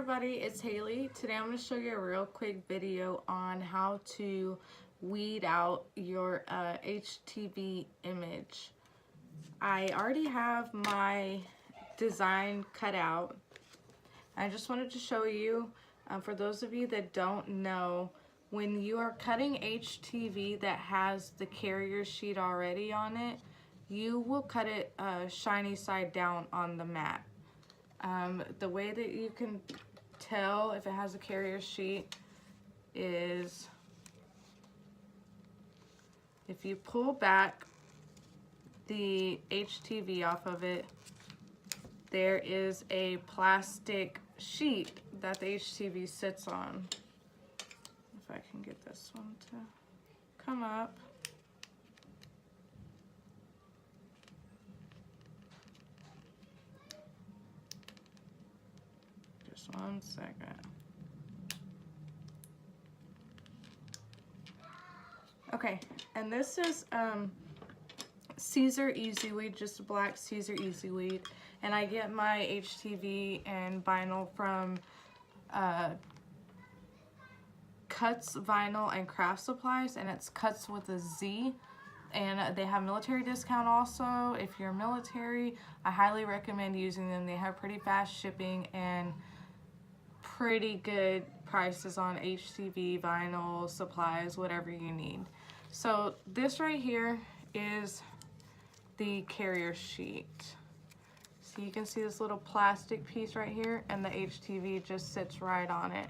everybody, it's Haley. Today I'm going to show you a real quick video on how to weed out your HTV image. I already have my design cut out. I just wanted to show you, for those of you that don't know, when you are cutting HTV that has the carrier sheet already on it, you will cut it shiny side down on the mat. The way that you can tell if it has a carrier sheet is if you pull back the HTV off of it, there is a plastic sheet that the HTV sits on. If I can get this one to come up. Just 1 second. Okay, and this is Caesar Easy Weed, just a black Caesar Easy Weed, and I get my HTV and vinyl from Cuts Vinyl and Craft Supplies, and it's Cuts with a Z, and they have military discount also. If you're military, I highly recommend using them. They have pretty fast shipping and pretty good prices on HTV, vinyl, supplies, whatever you need. So this right here is the carrier sheet. So you can see this little plastic piece right here, and the HTV just sits right on it.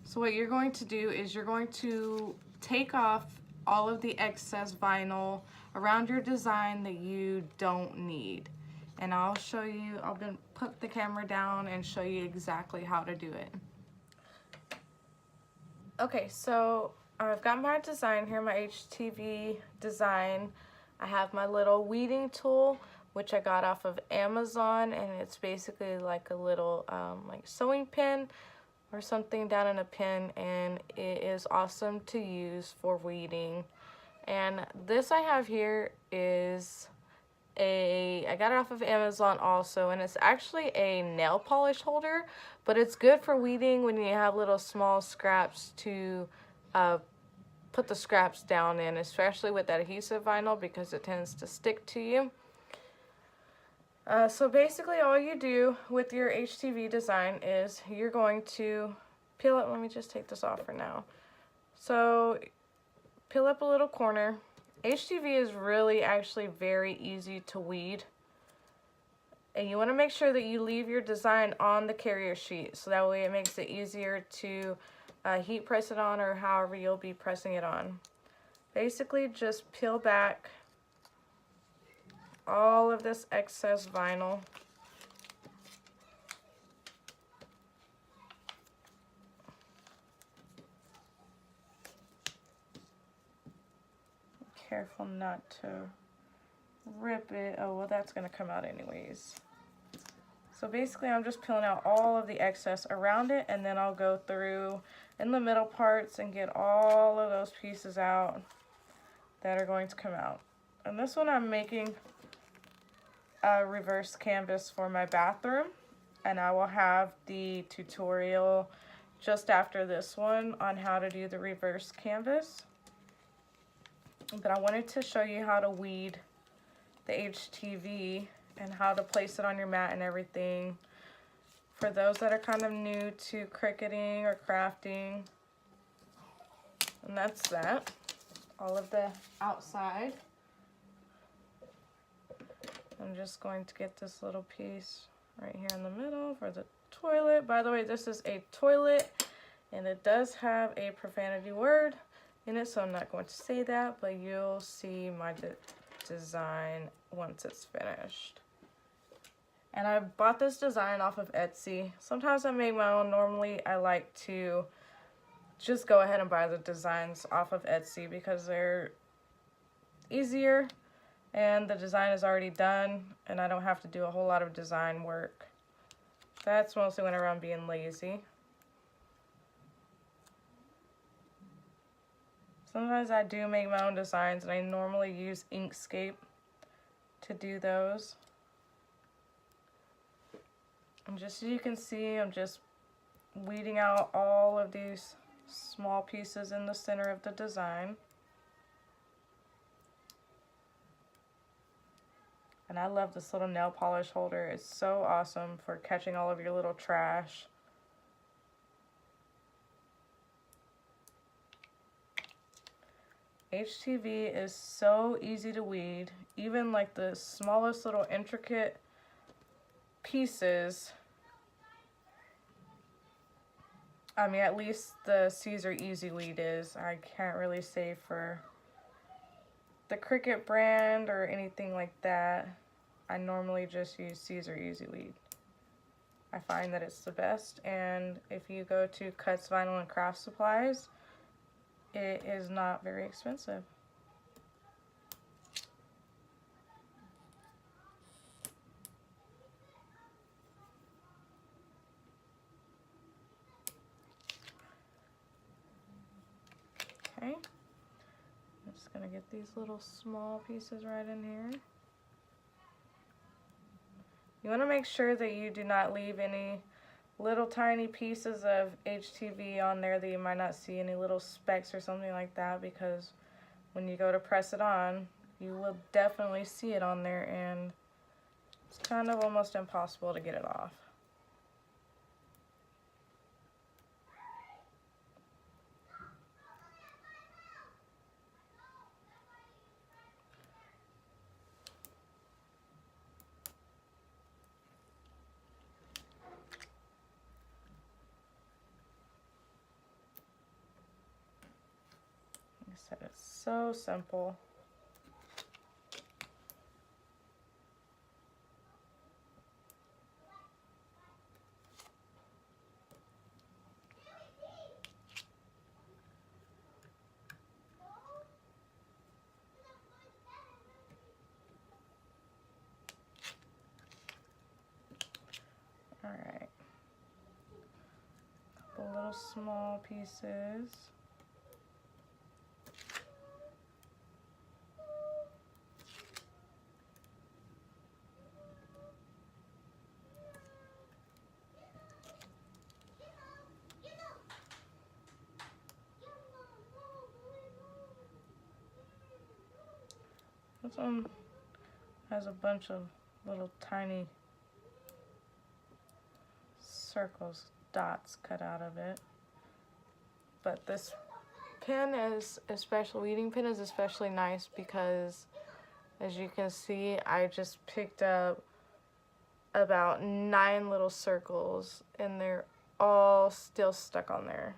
So what you're going to do is you're going to take off all of the excess vinyl around your design that you don't need. And I'll show you, I'll put the camera down and show you exactly how to do it. Okay, so I've got my design here, my HTV design. I have my little weeding tool, which I got off of Amazon, and it's basically like a little like sewing pin or something down in a pin, and it is awesome to use for weeding. And this I have here is I got it off of Amazon also, and it's actually a nail polish holder, but it's good for weeding when you have little small scraps to put the scraps down in, especially with that adhesive vinyl, because it tends to stick to you. So basically all you do with your HTV design is you're going to peel it. Let me just take this off for now. So peel up a little corner. HTV is really actually very easy to weed, and you want to make sure that you leave your design on the carrier sheet, so that way it makes it easier to heat press it on, or however you'll be pressing it on. Basically just peel back all of this excess vinyl. Careful not to rip it. Oh, well, that's going to come out anyways. So basically I'm just peeling out all of the excess around it, and then I'll go through in the middle parts and get all of those pieces out that are going to come out. And this one I'm making a reverse canvas for my bathroom, and I will have the tutorial just after this one on how to do the reverse canvas. But I wanted to show you how to weed the HTV and how to place it on your mat and everything for those that are kind of new to cricketing or crafting. And that's that. All of the outside. I'm just going to get this little piece right here in the middle for the toilet. By the way, this is a toilet, and it does have a profanity word in it, so I'm not going to say that, but you'll see my design once it's finished. And I bought this design off of Etsy. Sometimes I make my own. Normally I like to just go ahead and buy the designs off of Etsy because they're easier and the design is already done and I don't have to do a whole lot of design work. That's mostly whenever I'm being lazy. Sometimes I do make my own designs, and I normally use Inkscape to do those. And just as you can see, I'm just weeding out all of these small pieces in the center of the design. And I love this little nail polish holder. It's so awesome for catching all of your little trash. HTV is so easy to weed. Even like the smallest little intricate pieces. I mean, at least the Caesar Easy Weed is. I can't really say for the Cricut brand or anything like that. I normally just use Caesar Easy Weed. I find that it's the best, and if you go to Cuts Vinyl and Craft Supplies, it is not very expensive. Okay, I'm just gonna get these little small pieces right in here. You want to make sure that you do not leave any little tiny pieces of HTV on there that you might not see, any little specks or something like that, because when you go to press it on, you will definitely see it on there, and it's kind of almost impossible to get it off. Like I said, it's so simple. Alright, a couple little small pieces. This one has a bunch of little tiny circles, dots cut out of it. But this pen is especially, weeding pen is especially nice because, as you can see, I just picked up about 9 little circles and they're all still stuck on there.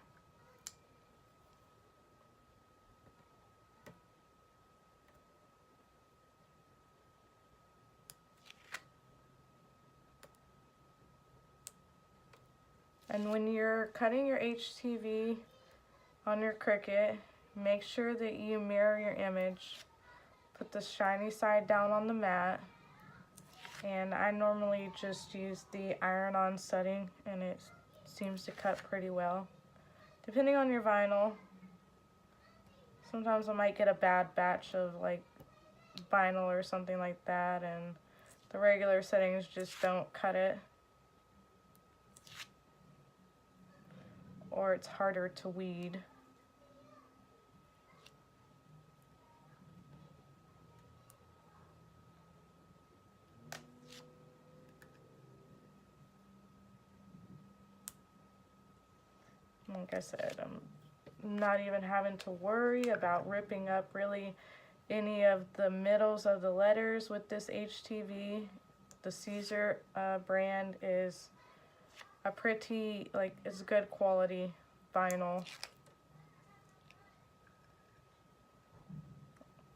And when you're cutting your HTV on your Cricut, make sure that you mirror your image. Put the shiny side down on the mat. And I normally just use the iron-on setting, and it seems to cut pretty well. Depending on your vinyl, sometimes I might get a bad batch of like vinyl or something like that, and the regular settings just don't cut it. Or it's harder to weed. Like I said, I'm not even having to worry about ripping up really any of the middles of the letters with this HTV. The Caesar brand is a pretty, like, it's good quality vinyl.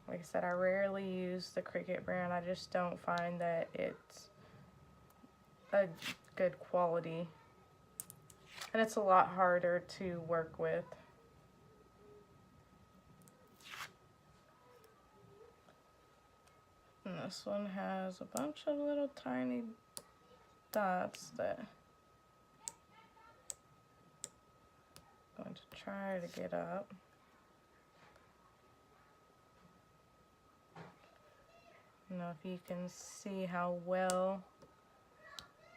Like I said, I rarely use the Cricut brand. I just don't find that it's a good quality. And it's a lot harder to work with. And this one has a bunch of little tiny dots that I'm going to try to get up. I don't know if you can see how well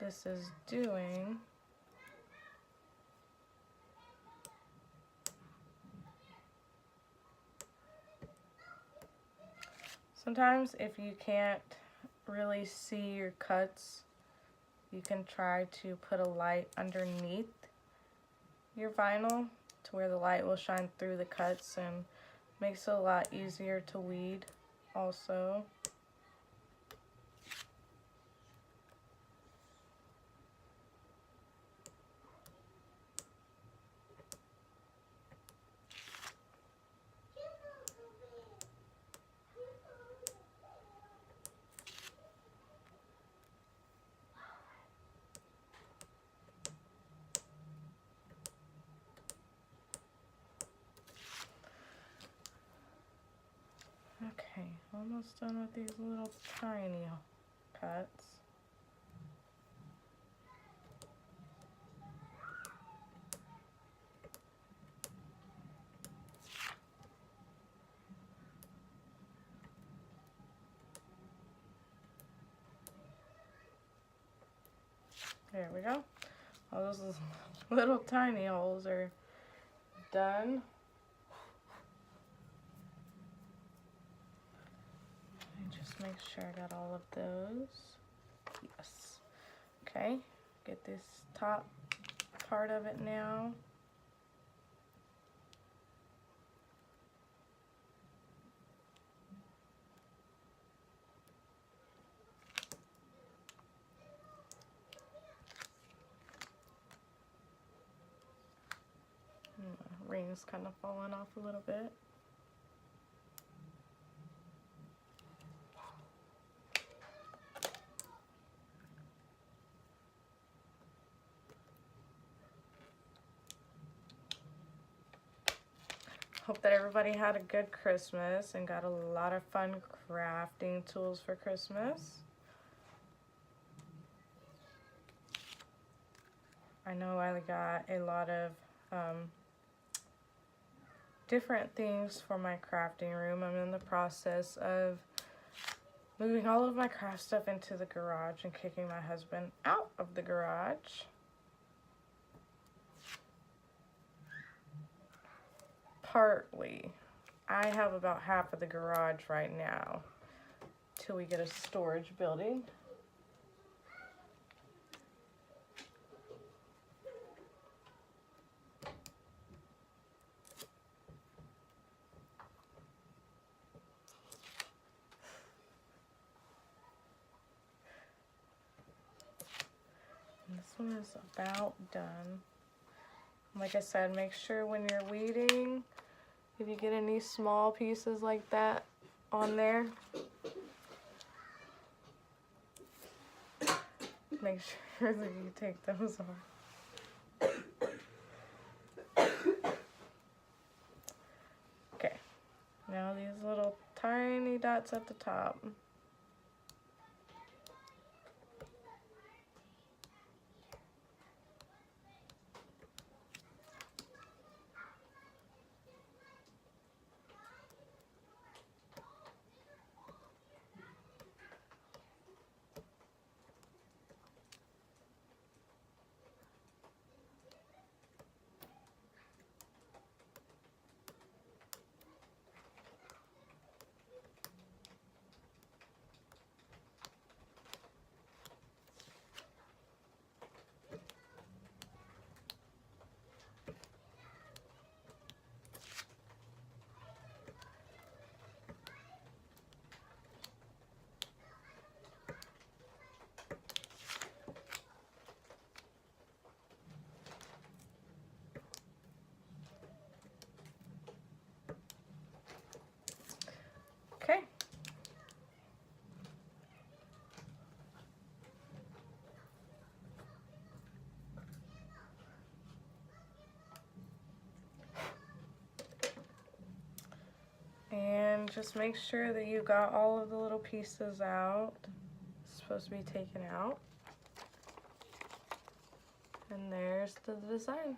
this is doing. Sometimes if you can't really see your cuts, you can try to put a light underneath your vinyl to where the light will shine through the cuts and makes it a lot easier to weed also. Okay, almost done with these little tiny cuts. There we go. All those little tiny holes are done. Just make sure I got all of those. Yes. Okay, get this top part of it now. Ring's kind of falling off a little bit. Hope that everybody had a good Christmas and got a lot of fun crafting tools for Christmas. I know I got a lot of different things for my crafting room. I'm in the process of moving all of my craft stuff into the garage and kicking my husband out of the garage. Partly. I have about half of the garage right now till we get a storage building. This one is about done. Like I said, make sure when you're weeding, if you get any small pieces like that on there, make sure that you take those off. Okay, now these little tiny dots at the top. Okay. And just make sure that you got all of the little pieces out. It's supposed to be taken out. And there's the design.